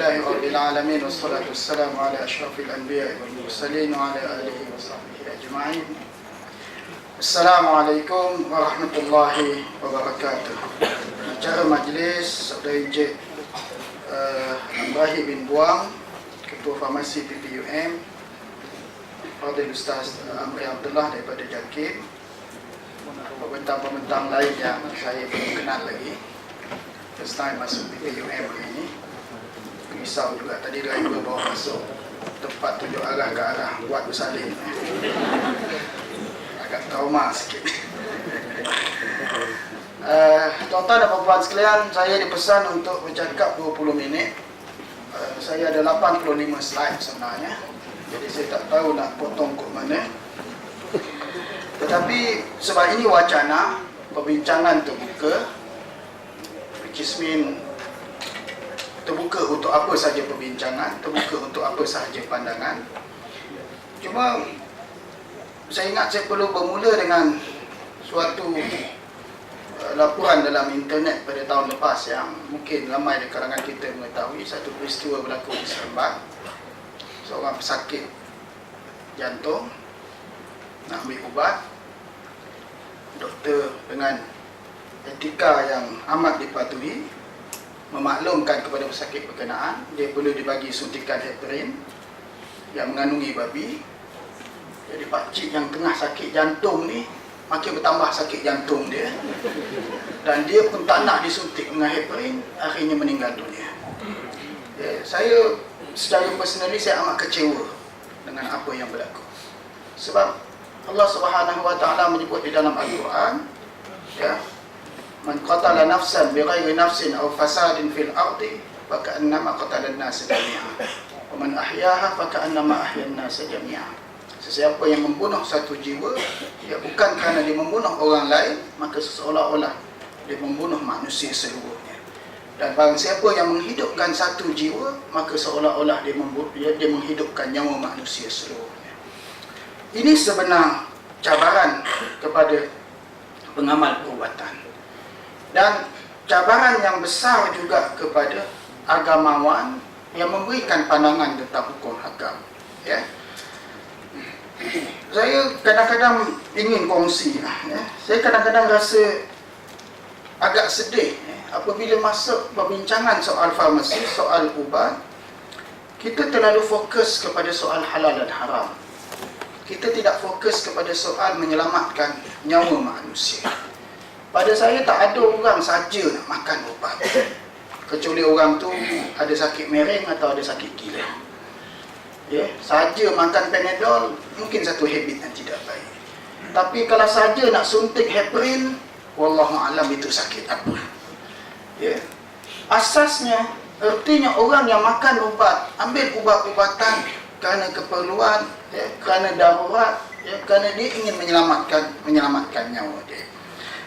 Alhamdulillahi Rabbil Alamin. Wassalatu wassalamu ala ashrafil anbiya wal mursalin wa ala alihi wa sahbihi ajma'in. Assalamualaikum warahmatullahi wabarakatuh. Acara majlis Saudara Encik Ibrahim bin Buang, Ketua Farmasi PPUM, Fadil Ustaz Amri Abdullah daripada JAKIM, pembentang-pembentang lain yang saya belum kenal lagi. First time masuk PPUM hari ini. Risau juga tadi driver bawa masuk tempat tunjuk arah ke arah buat bersalin. Agak trauma sikit. Tuan-tuan dan puan-puan sekalian, saya dipesan untuk bercakap 20 minit. Saya ada 85 slide sebenarnya, jadi saya tak tahu nak potong ke mana. Tetapi sebab ini wacana perbincangan terbuka, which is mean terbuka untuk apa sahaja perbincangan, terbuka untuk apa sahaja pandangan. Cuma saya ingat saya perlu bermula dengan suatu laporan dalam internet pada tahun lepas yang mungkin ramai di kalangan kita mengetahui. Satu peristiwa berlaku di Seremban. Seorang pesakit jantung nak ambil ubat, doktor dengan etika yang amat dipatuhi memaklumkan kepada pesakit berkenaan dia perlu dibagi suntikan heparin yang mengandungi babi. Jadi pakcik yang tengah sakit jantung ni makin bertambah sakit jantung dia, dan dia pun tak nak disuntik dengan heparin, akhirnya meninggal dunia. Saya secara personally saya amat kecewa dengan apa yang berlaku. Sebab Allah Subhanahu wa taala menyebut di dalam Al-Quran, ya, man qatala nafsan bighairi nafsin aw fasadin fil ardi faka'annama qatala an-nasa jami'an wa man ahyaha faka'annama ahya an-nasa jami'an. Sesiapa yang membunuh satu jiwa, ya, bukan kerana dia membunuh orang lain, maka seolah-olah dia membunuh manusia seluruhnya. Dan barang siapa yang menghidupkan satu jiwa, maka seolah-olah dia menghidupkan nyawa manusia seluruhnya. Ini sebenar cabaran kepada pengamal perubatan, dan cabaran yang besar juga kepada agamawan yang memberikan pandangan tentang hukum hakam. Ya, saya kadang-kadang ingin kongsi. Ya, saya kadang-kadang rasa agak sedih apabila masuk perbincangan soal farmasi, soal ubat, kita terlalu fokus kepada soal halal dan haram. Kita tidak fokus kepada soal menyelamatkan nyawa manusia. Pada saya tak ada orang saja nak makan ubat, kecuali orang tu ada sakit mereng atau ada sakit gila. Ya, saja makan Panadol mungkin satu habit yang tidak baik. Tapi kalau saja nak suntik heparin, wallahu alam itu sakit apa. Ya, asasnya artinya orang yang makan ubat, ambil ubat-ubatan kerana keperluan, ya, kerana darurat, ya, kerana dia ingin menyelamatkan nyawa dia.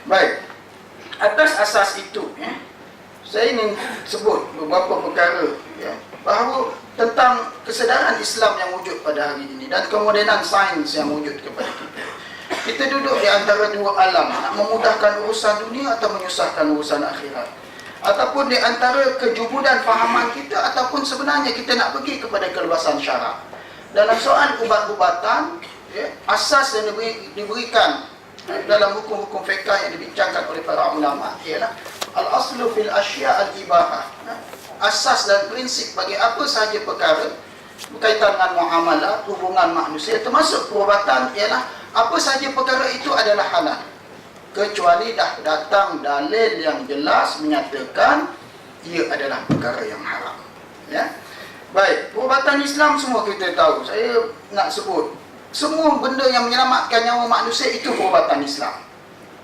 Baik, atas asas itu, ya, saya ingin sebut beberapa perkara, ya, bahawa tentang kesedaran Islam yang wujud pada hari ini dan kemodenan sains yang wujud kepada kita. Kita duduk di antara dua alam, nak memudahkan urusan dunia atau menyusahkan urusan akhirat, ataupun di antara kejubudan fahaman kita, ataupun sebenarnya kita nak pergi kepada keluasan syarak. Dalam soal ubat-ubatan, ya, asas yang diberikan dalam hukum-hukum fiqh yang dibincangkan oleh para ulama ialah al-aslu fil asya' al-ibahah. Asas dan prinsip bagi apa sahaja perkara berkaitan dengan muamalah, hubungan manusia, termasuk perubatan, ialah apa sahaja perkara itu adalah halal, kecuali dah datang dalil yang jelas menyatakan ia adalah perkara yang haram. Ya, baik, perubatan Islam semua kita tahu. Saya nak sebut semua benda yang menyelamatkan nyawa manusia itu perubatan Islam.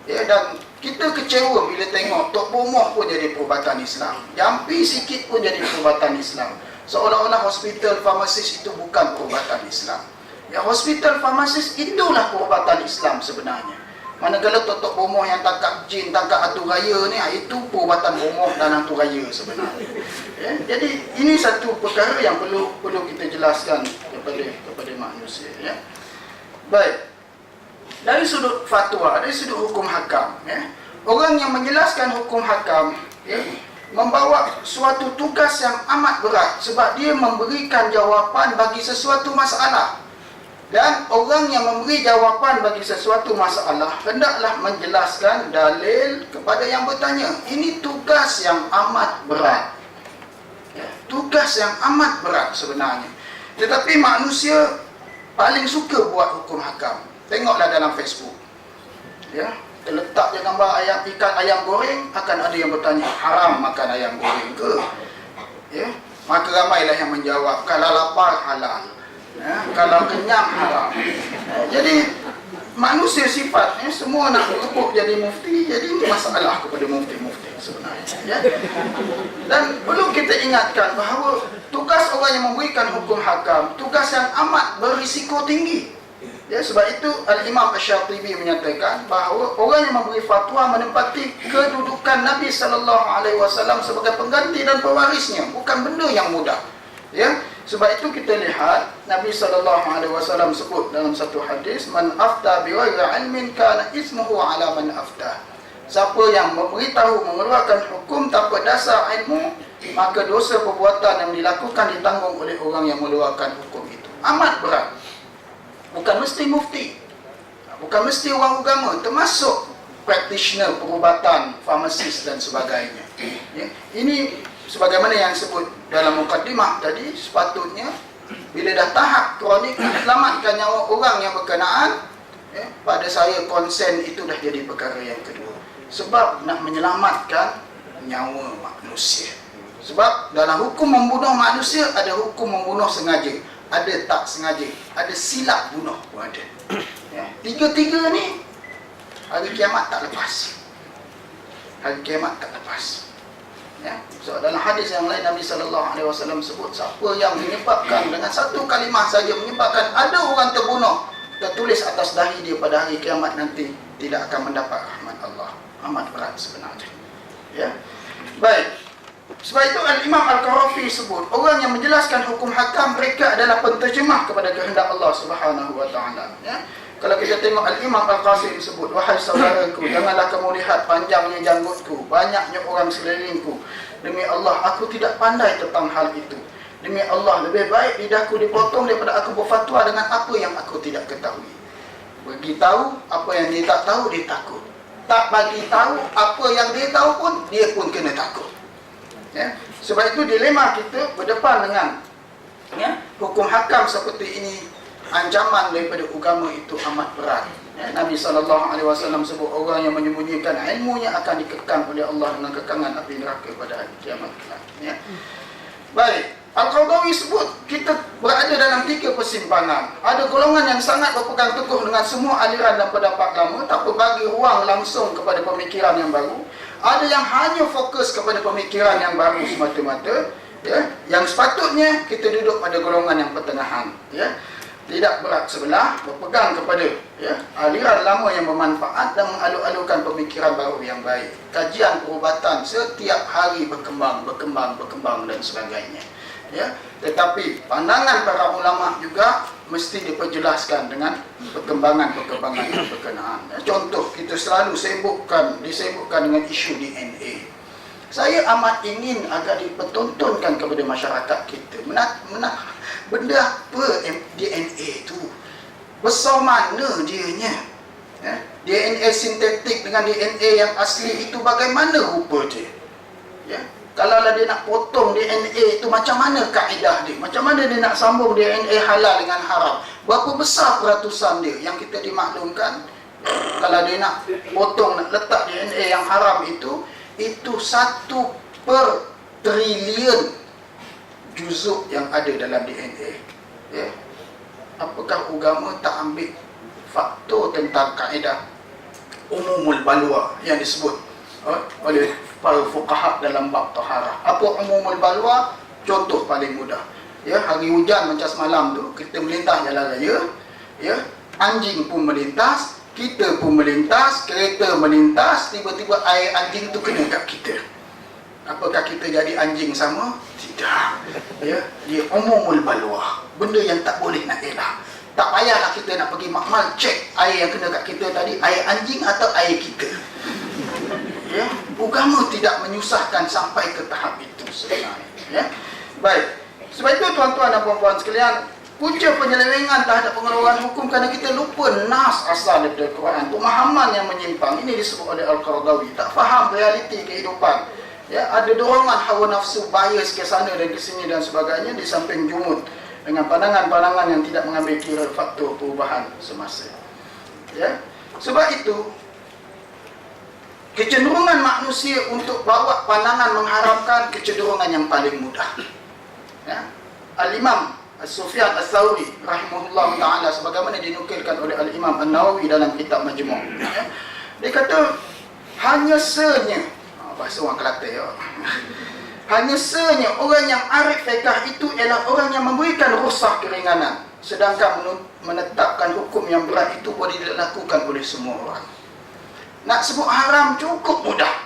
Ya, dan kita kecewa bila tengok Tok Bomoh pun jadi perubatan Islam, Jampi sikit pun jadi perubatan Islam, seolah-olah hospital farmasis itu bukan perubatan Islam. Ya, hospital farmasis itulah perubatan Islam sebenarnya. Manakala Tok Bomoh yang tangkap jin, tangkap hantu raya ni, itu perubatan Bomoh dan hantu raya sebenarnya. Ya, jadi ini satu perkara yang perlu kita jelaskan kepada manusia. Ya. Baik, dari sudut fatwa, dari sudut hukum hakam, ya, orang yang menjelaskan hukum hakam, ya, membawa suatu tugas yang amat berat sebab dia memberikan jawapan bagi sesuatu masalah. Dan orang yang memberi jawapan bagi sesuatu masalah hendaklah menjelaskan dalil kepada yang bertanya. Ini tugas yang amat berat. Ya, tugas yang amat berat sebenarnya. Tetapi manusia paling suka buat hukum hakam. Tengoklah dalam Facebook. Ya, terletak je gambar ikan ayam goreng, akan ada yang bertanya, haram makan ayam goreng ke? Ya, maka ramailah yang menjawab, kalau lapar halal. Ya, kalau kenyang haram. Jadi manusia sifatnya semua nak berebut jadi mufti, jadi ini masalah kepada mufti-mufti sebenarnya. Ya. Dan perlu kita ingatkan bahawa tugas orang yang memberikan hukum hakam, tugas yang amat berisiko tinggi. Ya, sebab itu Al-Imam Asy-Syatibi menyatakan bahawa orang yang memberi fatwa menempati kedudukan Nabi SAW sebagai pengganti dan pewarisnya, bukan benda yang mudah. Ya, sebab itu kita lihat Nabi SAW sebut dalam satu hadis, man afta bi ghairi ilmin kana ismuhu ala man afta. Siapa yang memberitahu mengeluarkan hukum tanpa dasar ilmu, maka dosa perbuatan yang dilakukan ditanggung oleh orang yang mengeluarkan hukum itu. Amat berat. Bukan mesti mufti, bukan mesti orang agama, termasuk practitioner perubatan, farmasis dan sebagainya. Ya, ini sebagaimana yang disebut dalam mukadimah tadi, sepatutnya bila dah tahap kronik nak selamatkan nyawa orang yang berkenaan, ya, pada saya konsen itu dah jadi perkara yang kedua. Sebab nak menyelamatkan nyawa manusia. Sebab dalam hukum membunuh manusia ada hukum membunuh sengaja, ada tak sengaja, ada silap bunuh pun ada. Ya, tiga-tiga ni hari kiamat tak lepas. Hari kiamat tak lepas. Ya, so dalam hadis yang lain Nabi SAW sebut, siapa yang menyebabkan dengan satu kalimah saja menyebabkan ada orang terbunuh, tertulis atas dahi dia pada hari kiamat nanti tidak akan mendapat rahmat Allah. Amat berat sebenarnya. Ya. Baik. Sebab itu Al-Imam Al-Qarafi sebut, orang yang menjelaskan hukum hakam mereka adalah penterjemah kepada kehendak Allah Subhanahu wa taala. Ya. Kalau kita tengok Al-Imam Al-Qasim sebut, wahai saudaraku, janganlah kamu lihat panjangnya janggutku, banyaknya orang sekelilingku. Demi Allah, aku tidak pandai tentang hal itu. Demi Allah, lebih baik lidahku dipotong daripada aku berfatwa dengan apa yang aku tidak ketahui. Bagi tahu apa yang dia tak tahu, dia takut. Tak bagi tahu apa yang dia tahu pun, dia pun kena takut. Ya. Sebab itu dilema kita berdepan dengan, ya, hukum hakam seperti ini. Ancaman daripada agama itu amat berat. Ya, Nabi SAW sebut orang yang menyembunyikan ilmunya akan dikekang oleh Allah dengan kekangan api neraka pada hari kiamat. Ya. Baik, Al-Qaradawi sebut kita berada dalam tiga persimpangan. Ada golongan yang sangat berpegang teguh dengan semua aliran dan pendapat lama, tak bagi ruang langsung kepada pemikiran yang baru. Ada yang hanya fokus kepada pemikiran yang baru semata-mata. Ya, yang sepatutnya kita duduk pada golongan yang pertengahan. Ya. Tidak berat sebelah, berpegang kepada, ya, aliran lama yang bermanfaat dan mengalu-alukan pemikiran baru yang baik. Kajian perubatan setiap hari berkembang dan sebagainya. Ya, tetapi pandangan para ulama juga mesti diperjelaskan dengan perkembangan yang berkenaan. Contoh, kita selalu disebutkan dengan isu DNA. Saya amat ingin agar dipertontonkan kepada masyarakat kita. Benda apa DNA itu? Besar mana dianya? Ya? DNA sintetik dengan DNA yang asli itu bagaimana rupa dia? Ya? Kalau dia nak potong DNA itu, macam mana kaedah dia? Macam mana dia nak sambung DNA halal dengan haram? Berapa besar peratusan dia yang kita dimaklumkan? Ya? Kalau dia nak potong, nak letak DNA yang haram itu 1/trilion juzuk yang ada dalam DNA. Ya. Apakah agama tak ambil faktor tentang kaedah umumul balwa yang disebut oleh para fuqaha dalam bab taharah? Apa umumul balwa? Contoh paling mudah. Ya, hari hujan macam semalam tu, kita melintas jalan raya, ya, anjing pun melintas, kita pun melintas, kereta melintas, tiba-tiba air anjing tu kena kat kita. Apakah kita jadi anjing sama? Tidak. Ya, dia umumul balwa. Benda yang tak boleh nak elak. Tak payahlah kita nak pergi makmal cek air yang kena kat kita tadi, air anjing atau air kita. Ya, agama tidak menyusahkan sampai ke tahap itu sebenarnya. Ya. Baik. Sebab itu tuan-tuan dan puan-puan sekalian, punca penyelewengan terhadap pengeluaran hukum kerana kita lupa nas asal daripada Quran. Pemahaman yang menyimpang ini disebut oleh Al-Qaradawi. Tak faham realiti kehidupan. Ya, ada dorongan hawa nafsu, bias ke sana dan ke sini dan sebagainya, di samping jumud dengan pandangan-pandangan yang tidak mengambil kira faktor perubahan semasa. Ya. Sebab itu kecenderungan manusia untuk bawa pandangan mengharapkan kecenderungan yang paling mudah. Ya. Al-Imam Sufyan Ats-Tsauri rahimahullah ta'ala, sebagaimana dinukilkan oleh Al-Imam An-Nawawi dalam kitab Majmu', ya. Dia kata hanya senya, bahasa orang Kelantan ya, hanya senya orang yang arif fiqh itu ialah orang yang memberikan rukhsah keringanan, sedangkan menetapkan hukum yang berat itu boleh dilakukan oleh semua orang. Nak sebut haram cukup mudah,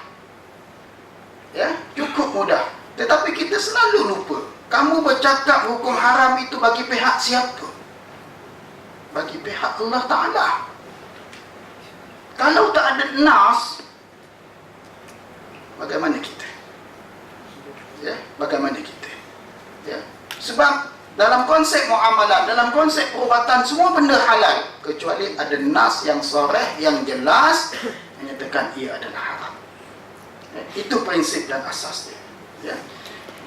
ya, cukup mudah. Tetapi kita selalu lupa. Kamu bercakap hukum haram itu bagi pihak siapa? Bagi pihak Allah Ta'ala. Kalau tak ada nas, bagaimana kita? Ya, bagaimana kita? Ya. Sebab dalam konsep muamalah, dalam konsep perubatan, semua benda halal kecuali ada nas yang sharih, yang jelas menyatakan ia adalah haram. Ya. Itu prinsip dan asas dia. Ya.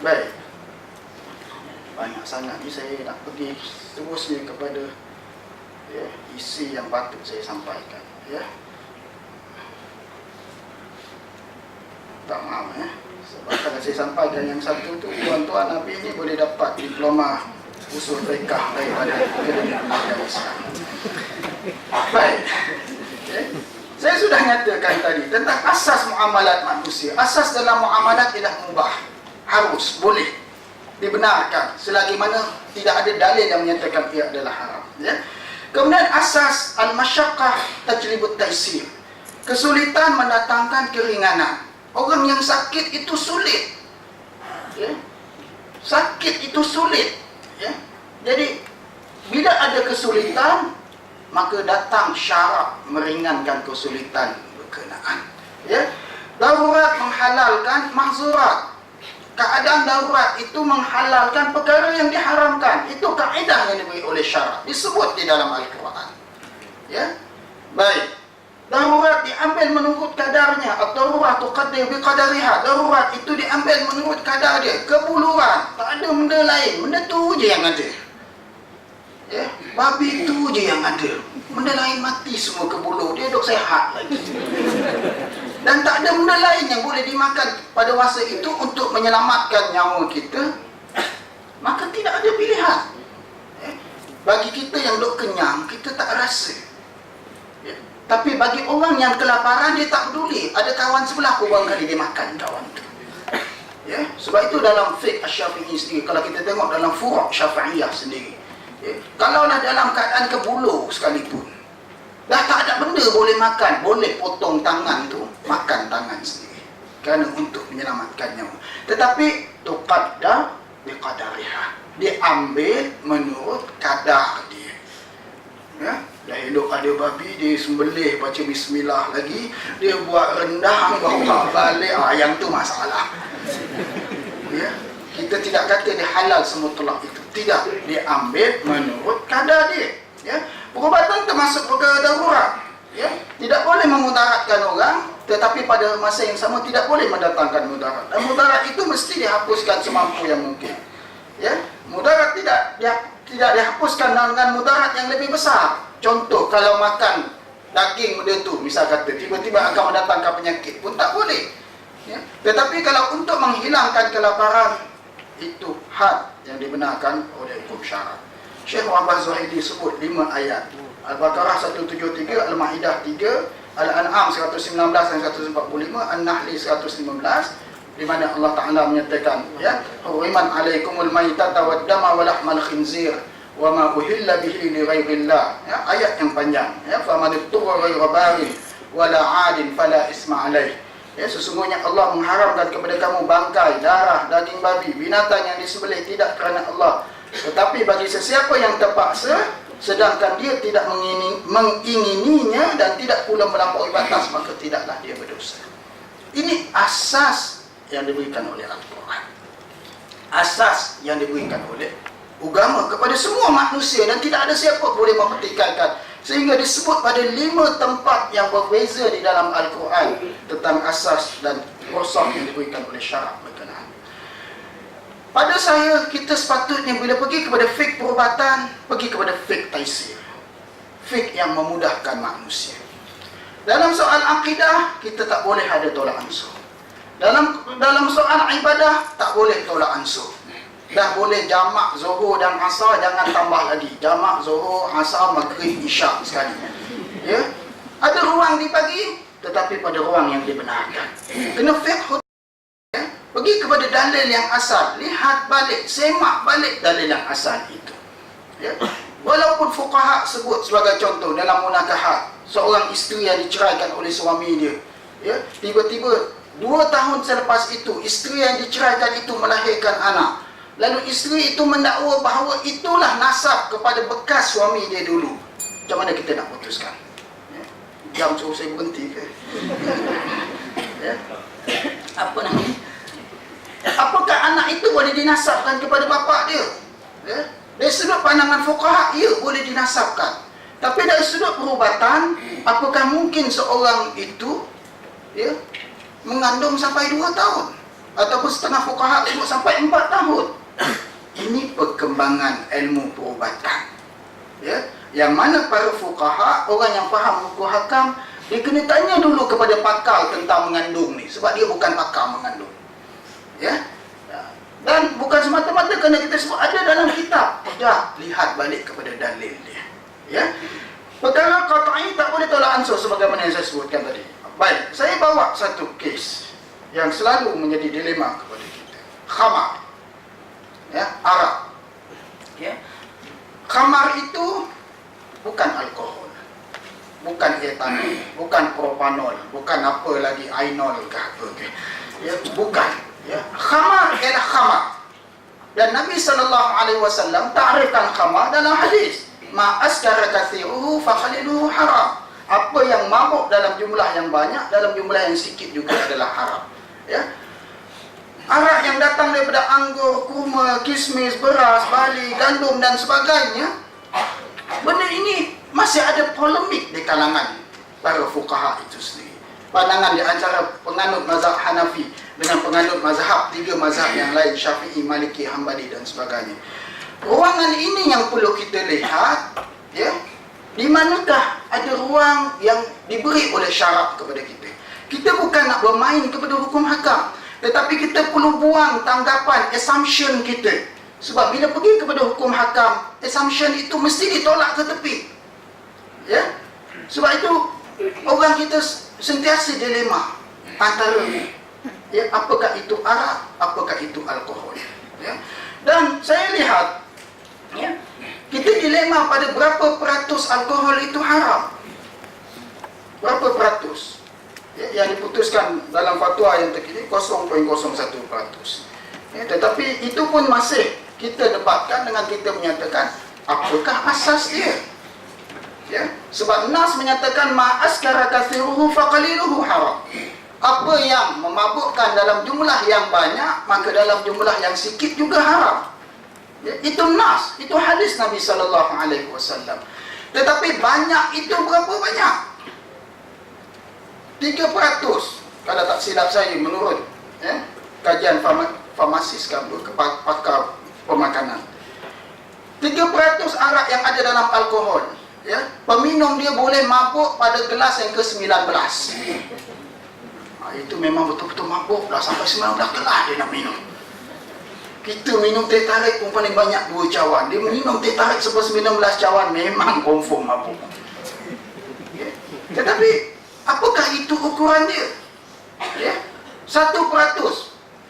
Baik. Banyak sangat ni saya nak pergi terusnya kepada, ya, isi yang patut saya sampaikan. Ya. Tak maaf ya. Sebab kalau saya sampaikan yang satu tu, tuan-tuan Nabi ni boleh dapat diploma usul fiqh daripada Akademi Agama Islam. Baik. Okay. Saya sudah nyatakan tadi tentang asas muamalat manusia. Asas dalam muamalat ialah mubah. Harus, boleh, dibenarkan selagi mana tidak ada dalil yang menyatakan ia adalah haram. Ya. Kemudian asas al-masyaqqah tajlibut taysir. Kesulitan mendatangkan keringanan. Orang yang sakit itu sulit. Ya. Sakit itu sulit. Ya. Jadi bila ada kesulitan, maka datang syarak meringankan kesulitan berkenaan. Ya. Darurat menghalalkan mahzurat. Keadaan darurat itu menghalalkan perkara yang diharamkan. Itu kaedah yang diberi oleh syarak, disebut di dalam Al-Quran. Ya. Baik. Darurat diambil menurut kadarnya. Ad-darurat tuqaddir biqadariha. Darurat itu diambil menurut kadar dia. Kebuluran, tak ada benda lain. Benda tu je yang ada. Ya, babi tu je yang ada. Benda lain mati semua kebulu. Dia duk sehat lagi. Dan tak ada benda lain yang boleh dimakan pada masa itu untuk menyelamatkan nyawa kita. Maka tidak ada pilihan. Ya. Bagi kita yang duk kenyang, kita tak rasa. Ya. Tapi bagi orang yang kelaparan, dia tak peduli. Ada kawan sebelah pun barangkali dia makan kawan tu. Ya. Sebab itu dalam fiqh Asy-Syafi'i sendiri, kalau kita tengok dalam furu' Syafi'iyah sendiri, ya, kalaulah dalam keadaan kebuluh sekalipun, dah tak ada benda boleh makan, boleh potong tangan tu, makan tangan sendiri, kerana untuk menyelamatkan nyawa. Tetapi tuqaddar biqadariha, diambil menurut kadar dia. Ya, dah elok ada babi, dia sembelih baca bismillah lagi, dia buat rendang bawa balik, yang tu masalah. Ya, kita tidak kata dia halal semutlak itu, tidak, diambil menurut kadar dia. Ya, perubatan termasuk perkara darurat. Ya, tidak boleh memudaratkan orang, tetapi pada masa yang sama tidak boleh mendatangkan mudarat. Dan mudarat itu mesti dihapuskan semampu yang mungkin. Ya, mudarat tidak dihapuskan dengan mudarat yang lebih besar. Contoh, kalau makan daging benda tu, misal kata tiba-tiba akan mendatangkan penyakit pun tak boleh. Ya, tetapi kalau untuk menghilangkan kelaparan, itu had yang dibenarkan oleh hukum syarak. Syekh Muhammad Zuhaili sebut 5 ayat. Al-Baqarah 173, Al-Ma'idah 3, Al-An'am 119 dan 145, An-Nahli 115, di mana Allah Ta'ala menyatakan, ya, huriman alaikumul maitata wad dama wa lahmal khinzir wa ma uhilla bihi li ghairillah. Ya, ayat yang panjang. Ya, faman ittara ghaira baghin wala 'adin fala isma 'alaih. Ya, sesungguhnya Allah mengharamkan kepada kamu bangkai, darah, daging babi, binatang yang disembelih tidak kerana Allah. Tetapi bagi sesiapa yang terpaksa, sedangkan dia tidak mengingininya dan tidak pula melampaui batas, maka tidaklah dia berdosa. Ini asas yang diberikan oleh Al-Quran. Asas yang diberikan oleh agama kepada semua manusia, dan tidak ada siapa boleh mempertikaikan. Sehingga disebut pada 5 tempat yang berbeza di dalam Al-Quran tentang asas dan proses yang diberikan oleh syarak berkenaan. Pada saya, kita sepatutnya bila pergi kepada fiqh perubatan, pergi kepada fiqh taisir, fiqh yang memudahkan manusia. Dalam soal akidah, kita tak boleh ada tolak ansur. Dalam soal ibadah, tak boleh tolak ansur. Dah boleh jamak zuhur dan asar, jangan tambah lagi. Jamak zuhur, asar, maghrib, isyak sekali. Ya? Ada ruang dibagi, tetapi pada ruang yang dibenarkan. Kena fiqh. Ya? Pergi kepada dalil yang asal, lihat balik, semak balik dalil yang asal itu. Ya? Walaupun fuqaha sebut sebagai contoh dalam munakahat, seorang isteri yang diceraikan oleh suami dia, ya, tiba-tiba 2 tahun selepas itu isteri yang diceraikan itu melahirkan anak. Lalu isteri itu mendakwa bahawa itulah nasab kepada bekas suami dia dulu. Macam mana kita nak putuskan? Ya? Jam suruh saya berhenti ke? Ya? Apa namanya? Apakah anak itu boleh dinasabkan kepada bapa dia? Ya? Dari sudut pandangan fuqaha, ia boleh dinasabkan. Tapi dari sudut perubatan, apakah mungkin seorang itu, ya, mengandung sampai 2 tahun? Ataupun setengah fuqaha sebut sampai 4 tahun? Ini perkembangan ilmu perubatan. Ya, yang mana para fuqaha, orang yang faham hukum hakam, dia kena tanya dulu kepada pakar tentang mengandung ni, sebab dia bukan pakar mengandung. Ya. Dan bukan semata-mata kerana kita sebut ada dalam kitab. Tidak, lihat balik kepada dalil dia. Ya. Perkara qat'i tak boleh tolak ansur sebagaimana yang saya sebutkan tadi. Baik, saya bawa satu kes yang selalu menjadi dilema kepada kita. Khamar. Ya, arak. Ya. Khamar itu bukan alkohol, bukan etanol, bukan propanol, bukan apa lagi, ainol ke apa ke. Ya, bukan. Ya. Khamar ialah khamar. Dan Nabi SAW ta'rifkan khamar dalam hadis. Ma askara kathiruhu fakhaliluhu haram. Apa yang mabuk dalam jumlah yang banyak, dalam jumlah yang sikit juga adalah haram. Ya. Arak yang datang daripada anggur, kurma, kismis, beras, barley, gandum dan sebagainya, benda ini masih ada polemik di kalangan para fuqaha itu sendiri. Pandangan di antara penganut mazhab Hanafi dengan penganut mazhab 3 mazhab yang lain, Syafi'i, Maliki, Hambali dan sebagainya. Ruangan ini yang perlu kita lihat, ya, di manakah ada ruang yang diberi oleh syarak kepada kita. Kita bukan nak bermain kepada hukum hakam, tetapi kita perlu buang tanggapan, assumption kita. Sebab bila pergi kepada hukum hakam, assumption itu mesti ditolak ke tepi. Ya? Sebab itu orang kita sentiasa dilema antara, ya, apakah itu arak, apakah itu alkohol. Ya? Dan saya lihat, ya, kita dilema pada berapa peratus alkohol itu haram. Berapa peratus? Ya, yang diputuskan dalam fatwa yang terkini 0.01%. Ya, tetapi itu pun masih kita debatkan dengan kita menyatakan apakah asas dia. Ya, sebab Nas menyatakan ma askara kathiruhu faqaliluhu haram. Apa yang memabukkan dalam jumlah yang banyak, maka dalam jumlah yang sikit juga haram. Ya, itu Nas, itu hadis Nabi SAW. Tetapi banyak itu berapa banyak? 3%, kalau tak silap saya, menurut, ya, kajian farmasis ke pakar pemakanan. 3% arak yang ada dalam alkohol, ya, peminum dia boleh mabuk pada gelas yang ke-19. Itu memang betul-betul mabuk lah, sampai 19 gelas dia nak minum. Kita minum teh tarik pun paling banyak 2 cawan. Dia minum teh tarik sampai 19 cawan, memang confirm mabuk. Ya. Tetapi apakah itu ukuran dia? Ya, 1%,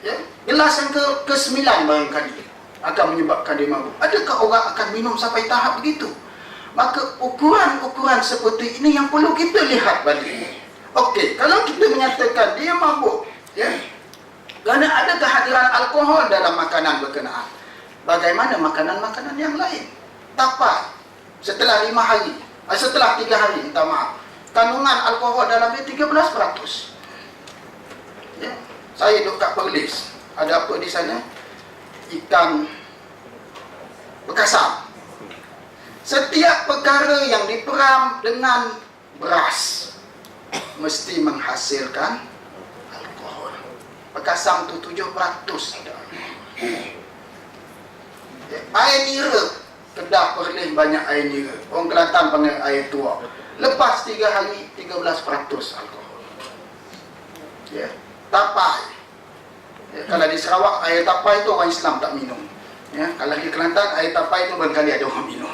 ya, gelas yang ke-9 barangkali akan menyebabkan dia mabuk. Adakah orang akan minum sampai tahap begitu? Maka ukuran-ukuran seperti ini yang perlu kita lihat balik. Okey, kalau kita menyatakan dia mabuk, ya, kerana ada kehadiran alkohol dalam makanan berkenaan, bagaimana makanan-makanan yang lain? Tapai setelah 5 hari, setelah 3 hari, minta maaf, kandungan alkohol dalam dia 13%. Ya. Saya duduk kat Perlis. Ada apa di sana? Ikan bekasam. Setiap perkara yang diperam dengan beras mesti menghasilkan alkohol. Bekasam tu 7% ada. Ya. Air nira. Kedah Perlis banyak air nira. Orang Kelantan panggil air tua. Lepas 3 hari 13% alkohol. Ya. Tapai. Ya, kalau di Sarawak air tapai itu orang Islam tak minum. Ya, kalau di Kelantan air tapai itu barangkali ada orang minum.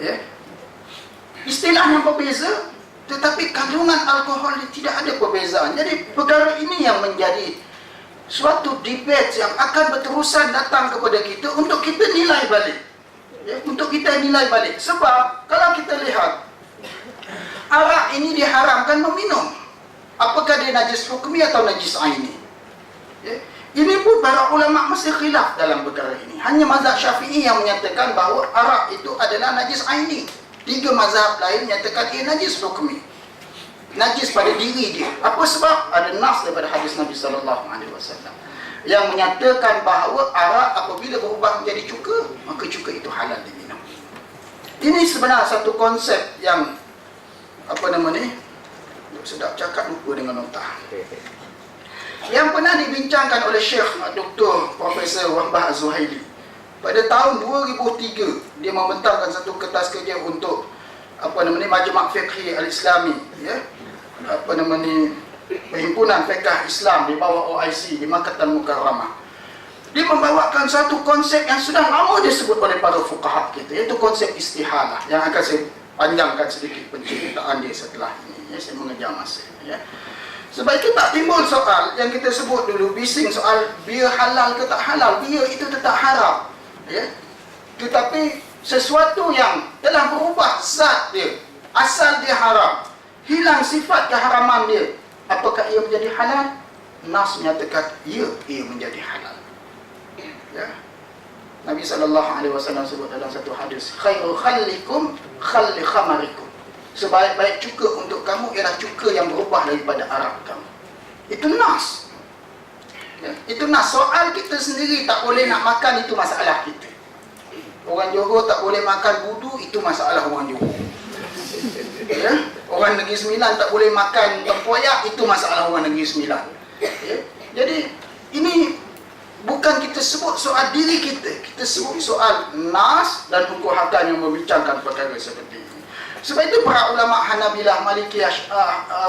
Ya. Istilahnya berbeza, tetapi kandungan alkohol tidak ada perbezaan. Jadi perkara ini yang menjadi suatu debate yang akan berterusan datang kepada kita untuk kita nilai balik. Ya, untuk kita nilai balik. Sebab kalau kita lihat arak ini diharamkan meminum. Apakah dia najis hukmi atau najis aini? Ya. Ini pun para ulama masih khilaf dalam perkara ini. Hanya mazhab Syafi'i yang menyatakan bahawa arak itu adalah najis aini. 3 mazhab lain menyatakan ia najis hukmi. Najis pada diri dia. Apa sebab? Ada nas daripada hadis Nabi SAW yang menyatakan bahawa arak apabila berubah menjadi cuka, maka cuka itu halal diminum. Ini sebenarnya satu konsep yang sedap cakap lupa dengan nota. Yang pernah dibincangkan oleh Syekh Dr. Profesor Wahbah Az-Zuhaili. Pada tahun 2003 dia membentangkan satu kertas kerja untuk Majma' Fiqhi Al-Islami, ya. Perhimpunan Fiqh Islam di bawah OIC di Makkah Mukarramah. Dia membawakan satu konsep yang sudah lama disebut oleh para fuqaha kita, iaitu konsep istihalah, yang akan saya panjangkan sedikit penceritaan dia setelah ini, ya. Saya mengejar masa, ya. Sebab itu tak timbul soal yang kita sebut dulu, bising soal bia halal ke tak halal. Bia itu tetap haram, ya. Tetapi sesuatu yang telah berubah zat dia, asal dia haram, hilang sifat keharaman dia, apakah ia menjadi halal? Nas menyatakan ia menjadi halal, ya. Nabi SAW sebut dalam satu hadis, khairu khallikum khalli khamarikum. Sebaik-baik cuka untuk kamu ialah cuka yang berubah daripada arak kamu. Itu nas, ya. Itu nas. Soal kita sendiri tak boleh nak makan, itu masalah kita. Orang Johor tak boleh makan budu, itu masalah orang Johor, ya. Orang Negeri Sembilan tak boleh makan tempoyak, itu masalah orang Negeri Sembilan, ya. Jadi ini bukan kita sebut soal diri kita, kita sebut soal nas dan hukum hakam yang membincangkan perkara seperti ini. Sebab itu para ulama Hanabilah, Malikiyah,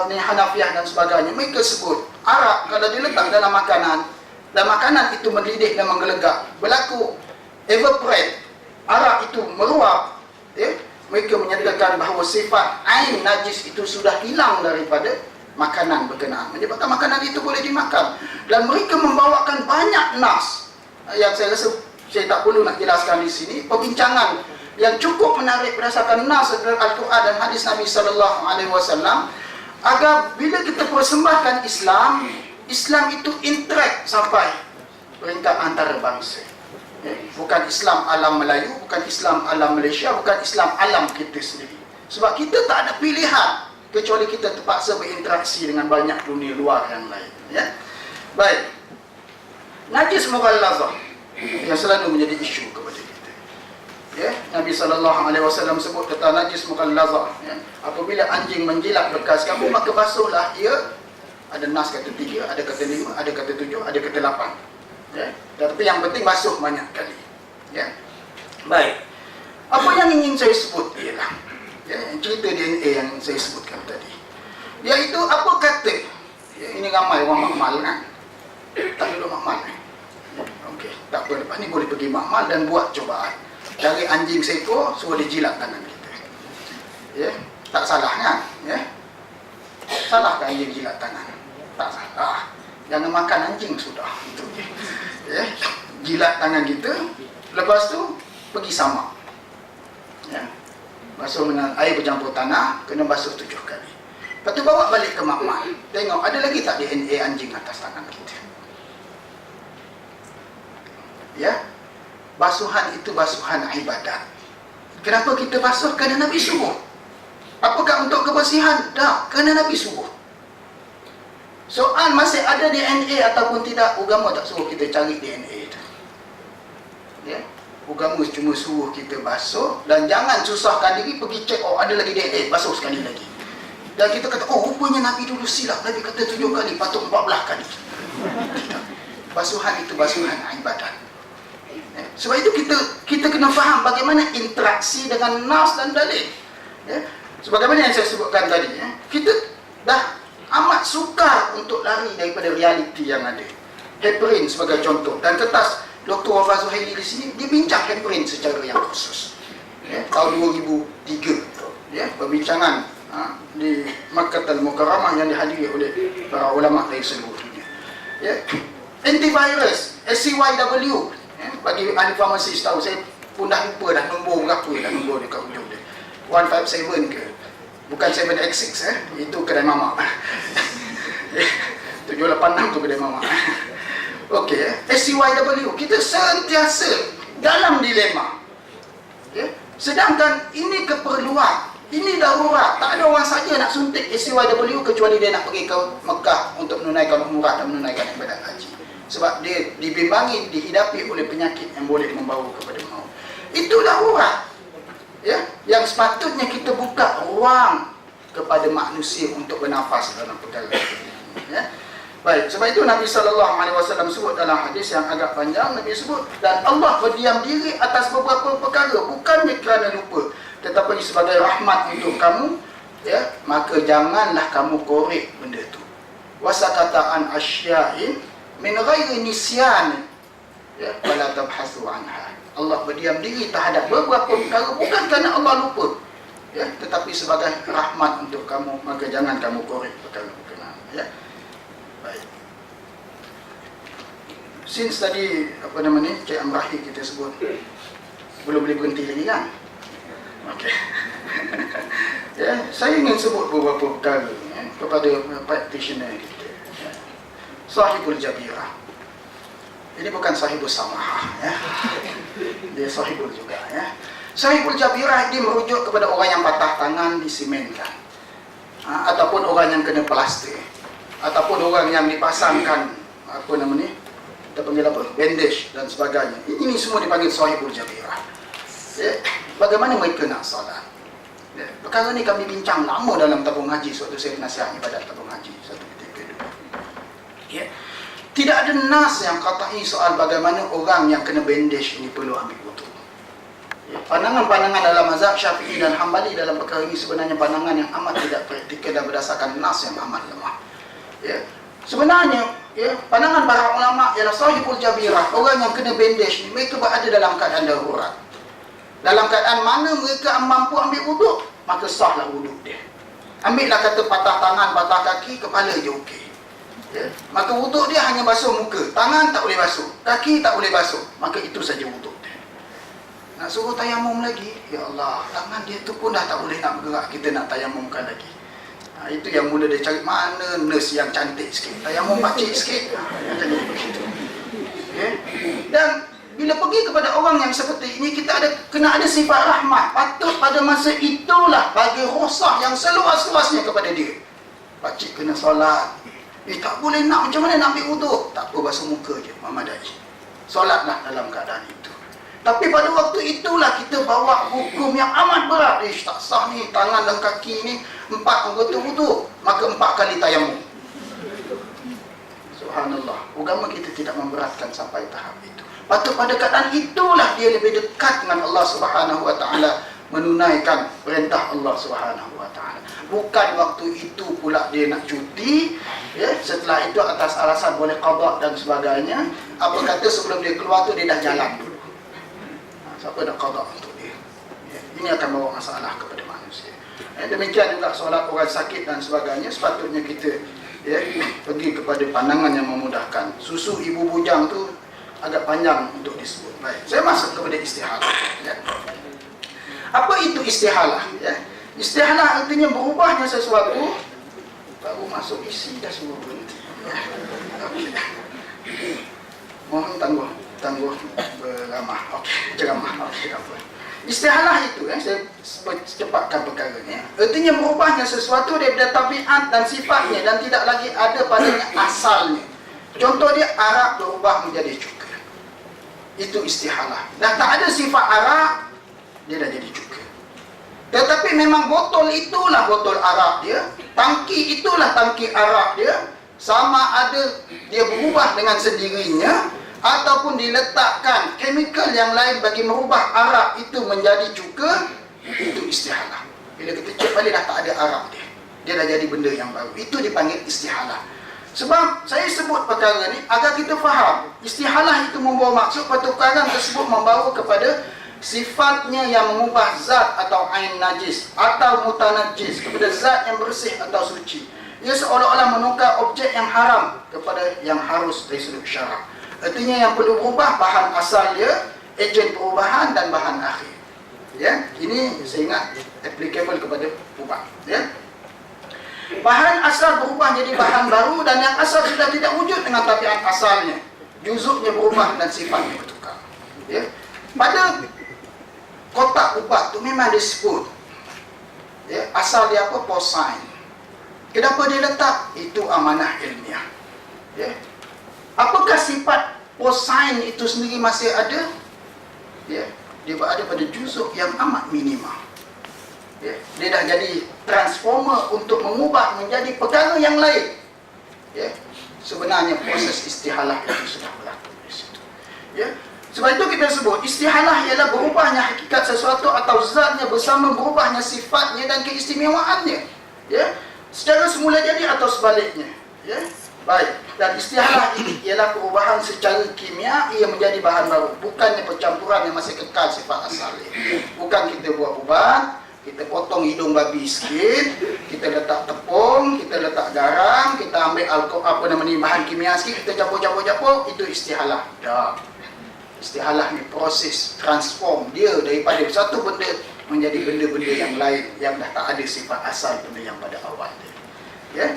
Hanafiyah dan sebagainya, mereka sebut arak kalau diletak dalam makanan dan makanan itu mendidih dan menggelegak, berlaku evaporate, arak itu meluap, ya. Mereka menyatakan bahawa sifat ain najis itu sudah hilang daripada makanan berkenaan, menyebabkan makanan itu boleh dimakan. Dan mereka membawakan banyak nas yang saya rasa saya tak perlu nak jelaskan di sini, perbincangan yang cukup menarik berdasarkan nas dari Al-Quran dan hadis Nabi SAW, agar bila kita persembahkan Islam, Islam itu interact sampai peringkat antarabangsa, ya. Bukan Islam alam Melayu, bukan Islam alam Malaysia, bukan Islam alam kita sendiri. Sebab kita tak ada pilihan kecuali kita terpaksa berinteraksi dengan banyak dunia luar yang lain, ya. Baik, najis mughallazah yang selalu menjadi isu kepada kita, ya. Nabi SAW sebut tentang najis mughallazah, ya. Apabila anjing menjilat bekas kamu, maka basuhlah ia. Ada nas kata 3, ada kata 5, ada kata 7, ada kata 8, ya. Tapi yang penting basuh banyak kali, ya. Baik, apa yang ingin saya sebut ialah, ya, cerita DNA yang saya sebutkan tadi, iaitu apa kata, ya, ini ramai orang makmal kan, tak dulu makmal, ya. Okey, tak apa, lepas ni boleh pergi makmal dan buat cubaan, cari anjing seekor, suruh dia jilat tangan kita, ya. Tak salah kan, ya. Salah kan anjing jilat tangan? Tak salah. Jangan makan anjing sudah, itu, ya. Jilat tangan kita, lepas tu pergi samak, ya. Basuh dengan air bercampur tanah, kena basuh 7 kali. Lepas tu bawa balik ke makmal, tengok ada lagi tak DNA anjing atas tangan kita, ya. Basuhan itu basuhan ibadat. Kenapa kita basuh? Kerana Nabi suruh. Apakah untuk kebersihan? Tak, kerana Nabi suruh. Soal masih ada DNA ataupun tidak, agama tak suruh kita cari DNA itu. Ya. Agama cuma suruh kita basuh dan jangan susahkan diri pergi cek, oh ada lagi DNA, basuh sekali lagi. Dan kita kata, oh rupanya Nabi dulu silap, Nabi kata 7 kali, patut 14 kali. Basuhan itu basuhan ibadat. Ya. Sebab itu kita kena faham bagaimana interaksi dengan nas dan dalil. Ya. Sebagaimana yang saya sebutkan tadi, ya. Kita dah amat sukar untuk lari daripada realiti yang ada. Heparin sebagai contoh, dan kertas Dr. Wafah Zuhaili di sini dia bincang heparin secara yang khusus. Ya, tahun 2003, ya, perbincangan di Makkah Al-Mukarramah yang dihadiri oleh para ulama dari seluruh dunia. Ya, antivirus SCYW, ya, bagi ahli farmasi tahu, saya pun dah lupa dah nombor berapa dah nombor dekat ujung dia. 157 ke? Bukan 7X6, itu kedai mamak. 786 tu kedai mamak. Okey, SCYW, kita sentiasa dalam dilema. Ya? Sedangkan ini keperluan, ini darurat. Tak ada orang saja nak suntik SCYW kecuali dia nak pergi ke Mekah untuk menunaikan umrah dan menunaikan ibadat haji. Sebab dia dibimbangi, dihidapi oleh penyakit yang boleh membawa kepada maut. Itu darurat. Ya, yang sepatutnya kita buka ruang kepada manusia untuk bernafas dalam perkara ini. Ya. Baik, sebab itu Nabi SAW sebut dalam hadis yang agak panjang, Nabi sebut, dan Allah berdiam diri atas beberapa perkara, bukannya kerana lupa, tetapi sebagai rahmat untuk kamu, ya, maka janganlah kamu korek benda itu. Wasakataan asya'in min ghairi nisyan, ya, wala tabhasu anha. Allah berdiam diri terhadap beberapa perkara bukan kerana Allah lupa, ya, tetapi sebagai rahmat untuk kamu, maka jangan kamu korek perkara berkenaan. Ya. Baik. Since tadi Cik Amrahi kita sebut belum boleh berhenti lagi kan? Okey. Ya, saya ingin sebut beberapa perkara, ya, kepada practitioner kita. Ya. Sahibul Jabirah. Ini bukan sahibul samahah, ya. Dia sahibul juga, ya. Sahibul Jabirah dia merujuk kepada orang yang patah tangan disemenkan, ataupun orang yang kena plaster, ataupun orang yang dipasangkan kita panggil apa? Bandage dan sebagainya. Ini semua dipanggil sahibul Jabirah. Ya. Bagaimana mereka nak salat? Ya. Perkara ni kami bincang lama dalam tabung haji, suatu saya penasihat ibadat tabung haji satu ketika dulu. Ya. Tidak ada nas yang katai soal bagaimana orang yang kena bandage ini perlu ambil wudu. Ya, pandangan-pandangan dalam mazhab Syafi'i dan Hambali dalam perkara ini sebenarnya pandangan yang amat tidak praktikal dan berdasarkan nas yang amat lemah. Ya, sebenarnya, ya, pandangan para ulama ialah sahibul Jabirah, orang yang kena bandage ini, mereka berada dalam keadaan darurat. Dalam keadaan mana mereka mampu ambil wudu, maka sahlah wudu dia. Ambillah kata patah tangan, patah kaki, kepala je okey. Ya, maka wuduk dia hanya basuh muka, tangan tak boleh basuh, kaki tak boleh basuh, maka itu saja wuduk dia. Nak suruh tayamum lagi, ya Allah, tangan dia tu pun dah tak boleh nak bergerak, kita nak tayamumkan lagi. Itu yang mula dia cari mana nurse yang cantik sikit, tayamum pakcik sikit, yang jadi begitu. Ya. Dan bila pergi kepada orang yang seperti ini, kita kena ada sifat rahmat. Patut pada masa itulah bagi rosah yang seluas-luasnya kepada dia. Pakcik kena solat, tak boleh nak, macam mana nak ambil wuduk? Tak apa, basuh muka je, memadai. Solatlah dalam keadaan itu. Tapi pada waktu itulah kita bawa hukum yang amat berat. Tak sah ni, tangan dan kaki ni 4 anggota wuduk, maka 4 kali tayamum. Subhanallah, agama kita tidak memberatkan sampai tahap itu. Patut pada keadaan itulah dia lebih dekat dengan Allah Subhanahu Wa Taala, menunaikan perintah Allah Subhanahu Wa Taala. Bukan waktu itu pula dia nak cuti, ya, setelah itu atas alasan boleh qada dan sebagainya. Apa kata sebelum dia keluar tu dia dah jalan dulu. Siapa nak qada untuk dia? Ya, ini akan bawa masalah kepada manusia. Demikian juga solat orang sakit dan sebagainya, sepatutnya kita, ya, pergi kepada pandangan yang memudahkan. Susu ibu bujang tu agak panjang untuk disebut. Baik, saya masuk kepada istihalah. Ya. Apa itu istihalah? Ya. Istihalah artinya berubahnya sesuatu, baru masuk isi dah semua berhenti. Ya. Okay. Mohon tangguh beramah. Okey, ceramah. Okey, apa? Istihalah itu, saya cepatkan perkara ni. Artinya berubahnya sesuatu daripada tabiat dan sifatnya dan tidak lagi ada padanya asalnya. Contoh dia, arak berubah menjadi cuka. Itu istihalah. Dah tak ada sifat arak, dia dah jadi cuka. Tetapi memang botol itulah botol arak dia, tangki itulah tangki arak dia, sama ada dia berubah dengan sendirinya ataupun diletakkan chemical yang lain bagi merubah arak itu menjadi cuka, itu istihalah. Bila kita cek balik dah tak ada arak dia, dia dah jadi benda yang baru. Itu dipanggil istihalah. Sebab saya sebut perkara ni agar kita faham, istihalah itu membawa maksud pertukaran tersebut membawa kepada sifatnya yang mengubah zat atau ain najis atau mutanajis kepada zat yang bersih atau suci. Ia seolah-olah menukar objek yang haram kepada yang harus dari sudut syarak. Artinya yang perlu berubah bahan asal dia, ejen perubahan dan bahan akhir. Ya, ini saya ingat applicable kepada ubah. Ya. Bahan asal berubah jadi bahan baru dan yang asal sudah tidak wujud dengan tabiat asalnya. Juzuknya berubah dan sifatnya bertukar. Ya. Pada kotak ubat tu memang disebut, ya, asal dia apa? Porcine. Kenapa dia letak? Itu amanah ilmiah. Ya. Apakah sifat porcine itu sendiri masih ada? Ya, dia berada pada juzuk yang amat minimal. Ya, dia dah jadi transformer untuk mengubah menjadi perkara yang lain. Ya, sebenarnya proses istihalah itu sudah berlaku di situ. Ya, sebab itu kita sebut istihalah ialah berubahnya hakikat sesuatu atau zatnya bersama berubahnya sifatnya dan keistimewaannya. Ya, secara semula jadi atau sebaliknya. Ya. Baik, dan istihalah ini ialah perubahan secara kimia, ia menjadi bahan baru, bukannya percampuran yang masih kekal sifat asalnya. Bukan kita buat ubat, kita potong hidung babi sikit, kita letak tepung, kita letak garam, kita ambil alkohol bahan kimia sikit, kita campur, itu istihalah. Dah. Istihalah ni proses transform dia daripada satu benda menjadi benda-benda yang lain yang dah tak ada sifat asal benda yang pada awal dia. Ya.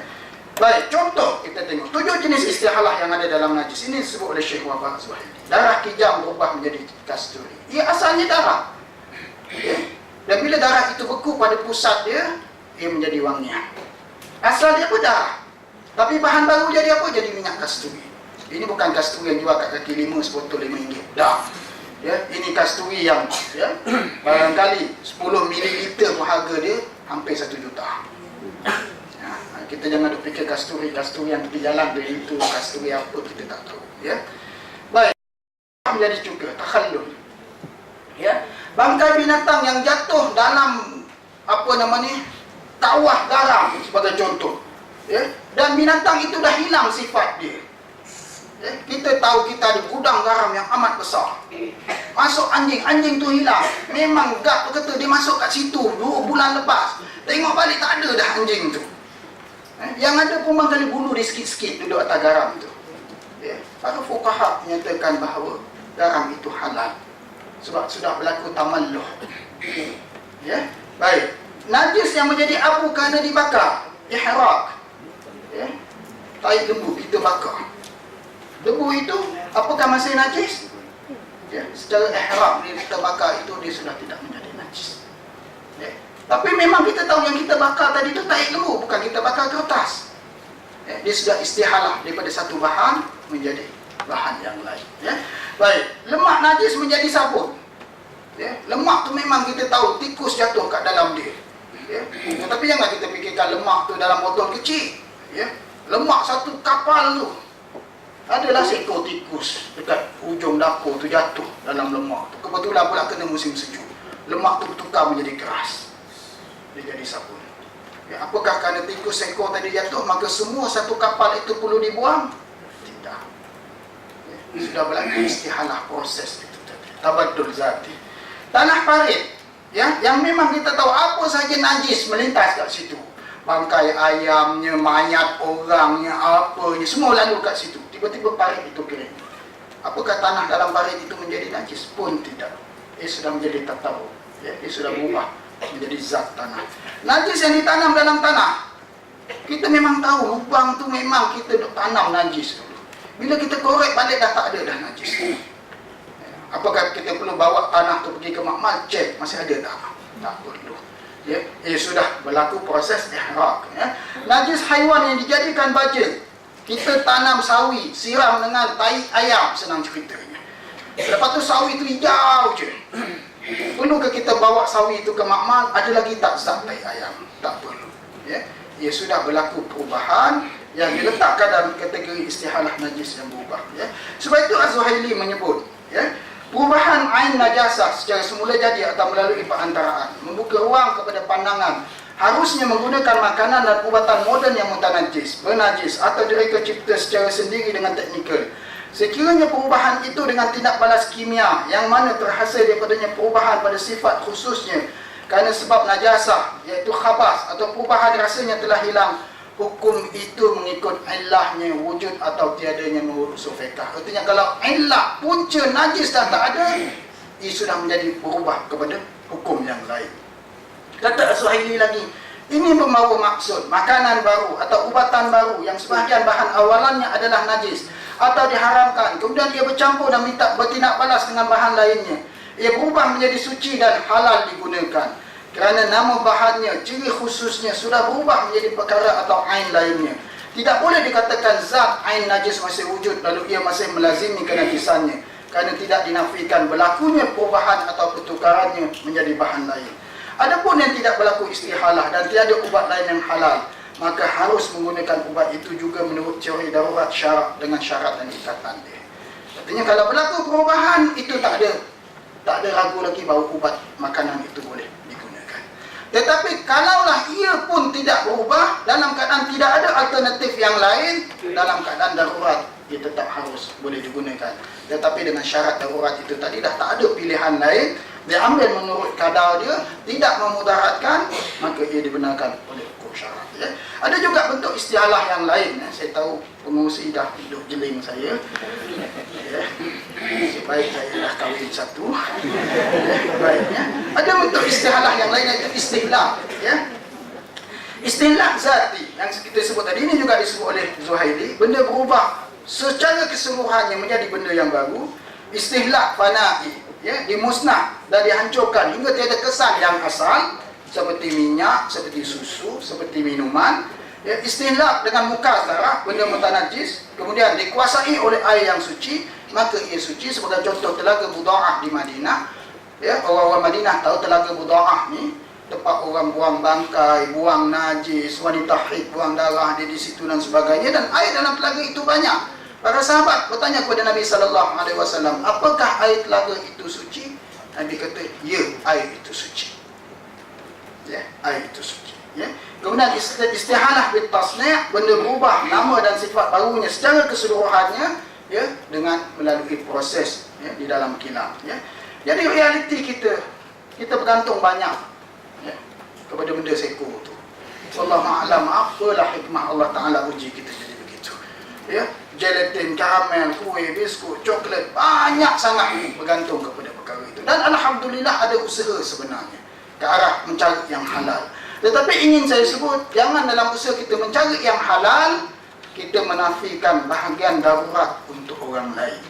Baik, contoh kita tengok 7 jenis istihalah yang ada dalam najis. Ini disebut oleh Syekh Wahbah Az-Zuhaili. Darah kijang berubah menjadi kasturi. Ia asalnya darah. Ya. Dan bila darah itu beku pada pusat dia, ia menjadi wangian. Asal dia apa? Darah. Tapi bahan baru jadi apa? Jadi minyak kasturi. Ini bukan kasturi yang jual kat kaki 5 sebotol RM5. Dah. Ya, ini kasturi yang ya, barangkali 10 ml pun harga dia hampir 1 juta. Kita jangan duk fikir kasturi yang tepi jalan dia itu kasturi apa kita tak tahu. Ya. Baik. Menjadi cuka takhallul. Ya. Bangkai binatang yang jatuh dalam apa nama ni? Kawah garam sebagai contoh. Ya. Dan binatang itu dah hilang sifat dia. Ya. Kita tahu kita ada gudang garam yang amat besar. Masuk anjing tu hilang. Memang gap kata dia masuk kat situ 2 bulan lepas. Tengok balik tak ada dah anjing tu. Yang ada pun kali bulu dia sikit-sikit duduk atas garam tu. Ya. Para fuqaha menyatakan bahawa garam itu halal sebab sudah berlaku tamalluh. Ya. Baik. Najis yang menjadi abu kerana dibakar, ihraq. Ya. Tai lembu kita bakar. Lembu itu apakah masih najis? Ya. Secara ihraq bila kita bakar itu dia sudah tidak menjadi najis. Ya. Tapi memang kita tahu yang kita bakar tadi itu tahi lembu, bukan kita bakar kertas. Ya, dia sudah istihalah daripada satu bahan menjadi bahan yang lain. Ya. Baik, lemak najis menjadi sabun. Ya. Lemak tu memang kita tahu tikus jatuh kat dalam dia. Ya. Tetapi jangan kita fikirkan lemak tu dalam botol kecil. Ya. Lemak satu kapal tu. Adalah seekor tikus dekat hujung dapur tu jatuh dalam lemak tu. Kebetulan pula kena musim sejuk. Lemak tu bertukar menjadi keras. Dia jadi sabun. Ya, apakah kerana tikus ekor tadi jatuh maka semua satu kapal itu perlu dibuang? Tidak. Ya, sudah berlaku istihalah proses itu tadi. Tabaddul zati. Tanah parit, ya, yang memang kita tahu apa saja najis melintas kat situ. Bangkai ayamnya, mayat orangnya, apanya, semua lalu kat situ. Tiba-tiba parit itu kering. Apakah tanah dalam parit itu menjadi najis? Pun tidak. Ia sudah menjadi tatabur. Ya, ia sudah berubah menjadi zat tanah. Najis yang ditanam dalam tanah, kita memang tahu lubang tu memang kita duk tanam najis. Bila kita korek balik dah tak ada dah najis. Apakah kita perlu bawa tanah tu pergi ke makmal, cek masih ada tak? Tak perlu. Ya, sudah berlaku proses ihraq. Ya. Najis haiwan yang dijadikan baja, kita tanam sawi, siram dengan tai ayam, senang ceritanya. Lepas tu sawi tu hijau je. Perlukah kita bawa sawi itu ke makmal? Ada lagi tak zat tai ayam? Tak perlu. Ya, sudah berlaku perubahan yang diletakkan dalam kategori istihalah najis yang berubah. Ya. Sebab itu Az-Zuhaili menyebut, ya, perubahan ain najasah secara semula jadi atau melalui perantaraan membuka ruang kepada pandangan harusnya menggunakan makanan dan ubatan moden yang mutanajis, bernajis atau direka cipta secara sendiri dengan teknikal. Sekiranya perubahan itu dengan tindak balas kimia yang mana terhasil daripadanya perubahan pada sifat khususnya kerana sebab najasah iaitu khabas atau perubahan rasanya telah hilang, hukum itu mengikut illahnya wujud atau tiadanya menurut usul fiqh. Artinya kalau illah punca najis dah tak ada, ia sudah menjadi berubah kepada hukum yang lain. Kata Az-Zuhaili lagi, ini membawa maksud makanan baru atau ubatan baru yang sebahagian bahan awalannya adalah najis atau diharamkan, kemudian ia bercampur dan minta bertindak balas dengan bahan lainnya, ia berubah menjadi suci dan halal digunakan kerana nama bahannya, ciri khususnya sudah berubah menjadi perkara atau ain lainnya. Tidak boleh dikatakan zat ain najis masih wujud lalu ia masih melazimi kenajisannya kerana tidak dinafikan berlakunya perubahan atau pertukarannya menjadi bahan lain. Adapun yang tidak berlaku istihalah dan tiada ubat lain yang halal, maka harus menggunakan ubat itu juga menurut teori darurat syarak dengan syarat dan ikatan dia. Artinya kalau berlaku perubahan itu tak ada ragu lagi bahawa ubat makanan itu boleh digunakan. Tetapi kalaulah ia pun tidak berubah, dalam keadaan tidak ada alternatif yang lain, dalam keadaan darurat ia tetap harus boleh digunakan. Tetapi dengan syarat darurat itu tadi dah tak ada pilihan lain, dia ambil menurut kadar dia, tidak memudaratkan, maka ia dibenarkan oleh hukum syarak. Ya. Ada juga bentuk istialah yang lain. Ya. Saya tahu pengurusi dah duduk jeling saya. Ya. Baik saya dah kahwin satu. Ya. Baiknya. Ada bentuk istialah yang lain, iaitu istihlah. Ya. Istihlah zati yang kita sebut tadi ini juga disebut oleh Zuhaili, benda berubah secara keseluruhannya menjadi benda yang baru. Istihlah fana'i, ya, dimusnah dan dihancurkan hingga tiada kesan yang asal, seperti minyak, seperti susu, seperti minuman. Ya, istihlak dengan muka darah, benda mutanajis, kemudian dikuasai oleh air yang suci, maka ia suci. Sebagai contoh Telaga Buda'ah di Madinah. Ya, orang-orang Madinah tahu Telaga Buda'ah ni tempat orang buang bangkai, buang najis, wanita haid buang darah dia di situ dan sebagainya, dan air dalam telaga itu banyak. Para sahabat bertanya kepada Nabi SAW, apakah air telaga itu suci? Nabi kata, ya, air itu suci. Ya, air itu suci. Ya. Kemudian istihalah bil tasni', benda berubah nama dan sifat barunya secara keseluruhannya, ya, dengan melalui proses, ya, di dalam kilang. Ya. Jadi realiti kita bergantung banyak, ya, kepada benda seko tu. Wallahu a'lam, apalah hikmah Allah Ta'ala uji kita jadi begitu. Ya. Gelatin, karamel, kuih, biskut, coklat, banyak sangat bergantung kepada perkara itu. Dan Alhamdulillah ada usaha sebenarnya ke arah mencari yang halal. Tetapi ingin saya sebut, jangan dalam usaha kita mencari yang halal, kita menafikan bahagian darurat untuk orang lain.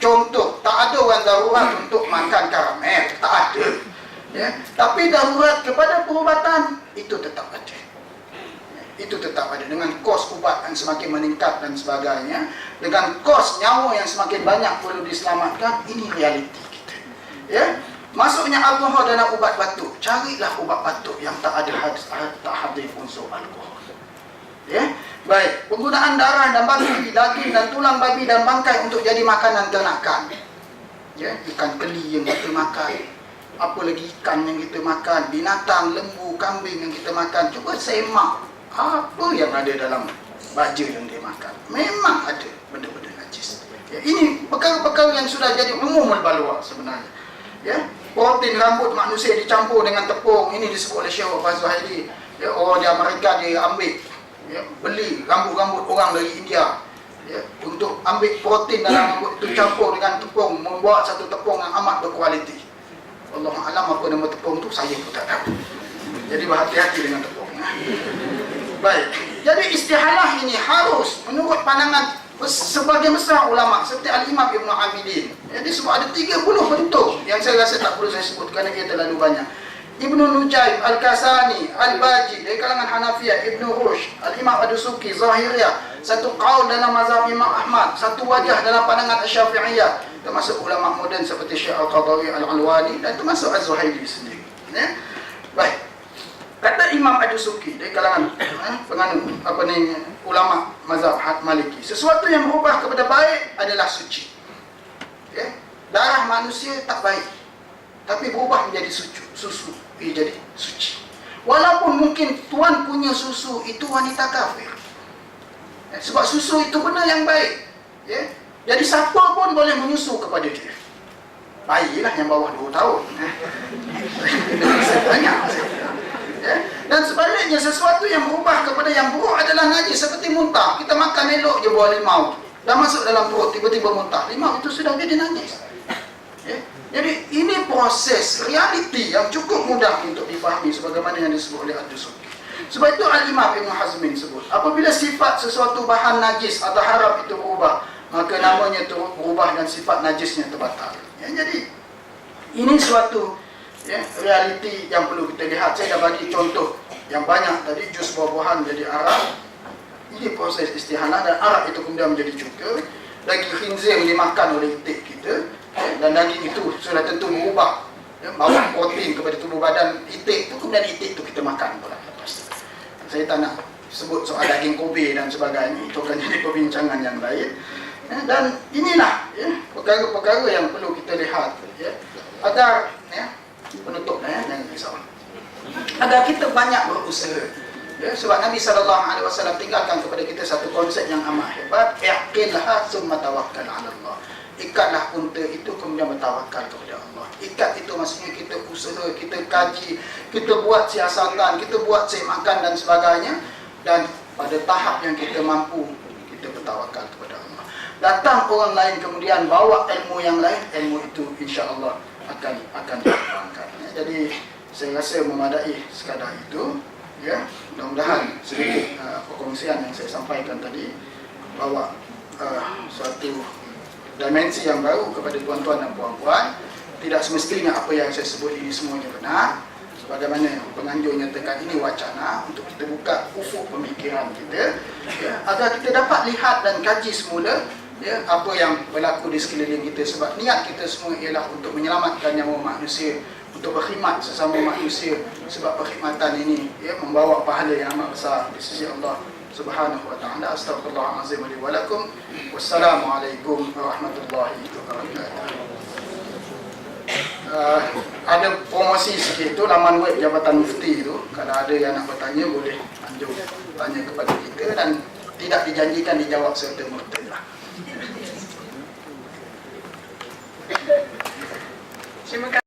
Contoh, tak ada orang darurat untuk makan karamel, tak ada. Ya. Tapi darurat kepada perubatan, itu tetap ada. Itu tetap ada, dengan kos ubat yang semakin meningkat dan sebagainya, dengan kos nyawa yang semakin banyak perlu diselamatkan. Ini realiti kita. Ya, masuknya alkohol dalam ubat batuk, carilah ubat batuk yang tak hadir unsur alkohol. Ya, baik, penggunaan darah dan babi, daging dan tulang babi dan bangkai untuk jadi makanan ternakan. Ya, ikan keli yang kita makan, apa lagi ikan yang kita makan, binatang, lembu, kambing yang kita makan. Cuba semak apa yang ada dalam baja yang dia makan. Memang ada benda-benda najis. Ya, ini perkara-perkara yang sudah jadi umumul balwa sebenarnya. Ya, protein rambut manusia dicampur dengan tepung. Ini disebut oleh Syekh Wafaz Zuhaili. Ya, orang di Amerika dia ambil, ya, beli rambut-rambut orang dari India, ya, untuk ambil protein dalam rambut itu campur dengan tepung, membuat satu tepung yang amat berkualiti. Wallahu a'lam apa nama tepung tu, saya pun tak tahu. Jadi berhati-hati dengan tepung. Baik, jadi istihalah ini harus menurut pandangan sebagian besar ulama seperti Al-Imam Ibn Abidin, dia sebut ada 30 bentuk yang saya rasa tak perlu saya sebut kerana ia terlalu banyak. Ibnu Nujaib, Al-Kasani, Al-Baji dari kalangan Hanafiyah, Ibnu Rushd, Al-Imam Ad-Dusuki, Zahiriyah, satu qaul dalam mazhab Imam Ahmad, satu wajah dalam pandangan Syafi'iyah, termasuk ulama moden seperti Syekh Al-Qadawi Al-Alwani dan termasuk Az-Zuhaili sendiri. Baik. Kata Imam Ad-Dusuki dari kalangan penganut ulama mazhab Maliki, sesuatu yang berubah kepada baik adalah suci. Darah manusia tak baik, tapi berubah menjadi susu, jadi suci. Walaupun mungkin tuan punya susu itu wanita kafir, sebab susu itu benda yang baik, jadi siapa pun boleh menyusu kepada dia. Bayilah yang bawah 2 tahun. Saya tanya. Dan sebaliknya, sesuatu yang berubah kepada yang buruk adalah najis, seperti muntah. Kita makan elok je buah limau, dah masuk dalam perut, tiba-tiba muntah, limau itu sudah jadi najis. Jadi ini proses realiti yang cukup mudah untuk difahami sebagaimana yang disebut oleh Ad-Dusuki. Sebab itu Al-Imam Ibn Hazmin sebut, apabila sifat sesuatu bahan najis atau haram itu berubah, maka namanya turut berubah dan sifat najisnya terbatal. Jadi ini suatu realiti yang perlu kita lihat. Saya dah bagi contoh yang banyak tadi, jus buah-buahan jadi arak. Ini proses istihanah, dan arak itu kemudian menjadi cuka. Daging khinzir dimakan oleh itik kita, dan daging itu sudah tentu berubah, bawa protein kepada tubuh badan itik itu, kemudian itik itu kita makan pula lepas. Saya tak nak sebut soal daging Kobe dan sebagainya, itu akan jadi perbincangan yang lain. Dan inilah perkara-perkara yang perlu kita lihat, agar penutup jangan risau, agar kita banyak berusaha. Sebab Nabi SAW tinggalkan kepada kita satu konsep yang amat hebat, i'qilha summa tawakkal 'ala Allah. Ikatlah unta itu, kemudian bertawakal kepada Allah. Ikat itu maksudnya kita usaha, kita kaji, kita buat siasatan, kita buat semakan dan sebagainya, dan pada tahap yang kita mampu, kita bertawakal kepada Allah. Datang orang lain kemudian bawa ilmu yang lain, ilmu itu insya-Allah akan dikembangkan. Jadi saya rasa memadai sekadar itu. Mudah-mudahan sedikit perkongsian yang saya sampaikan tadi bawa suatu dimensi yang baru kepada tuan-tuan dan puan-puan. Tidak semestinya apa yang saya sebut ini semuanya benar. Sebagaimana penganjur nyatakan, ini wacana untuk kita buka ufuk pemikiran kita, agar kita dapat lihat dan kaji semula apa yang berlaku di sekeliling kita. Sebab niat kita semua ialah untuk menyelamatkan nyawa manusia, untuk berkhidmat sesama manusia. Sebab perkhidmatan ini membawa pahala yang amat besar di sisi Allah Subhanahu wa ta'ala. Astaghfirullahalazim li wa lakum. Wassalamualaikum warahmatullahi wabarakatuh. Ada promosi sikit tu, laman web Jabatan Mufti tu. Kalau ada yang nak bertanya, boleh anjur tanya kepada kita, dan tidak dijanjikan dijawab serta-merta lah. Terima kasih.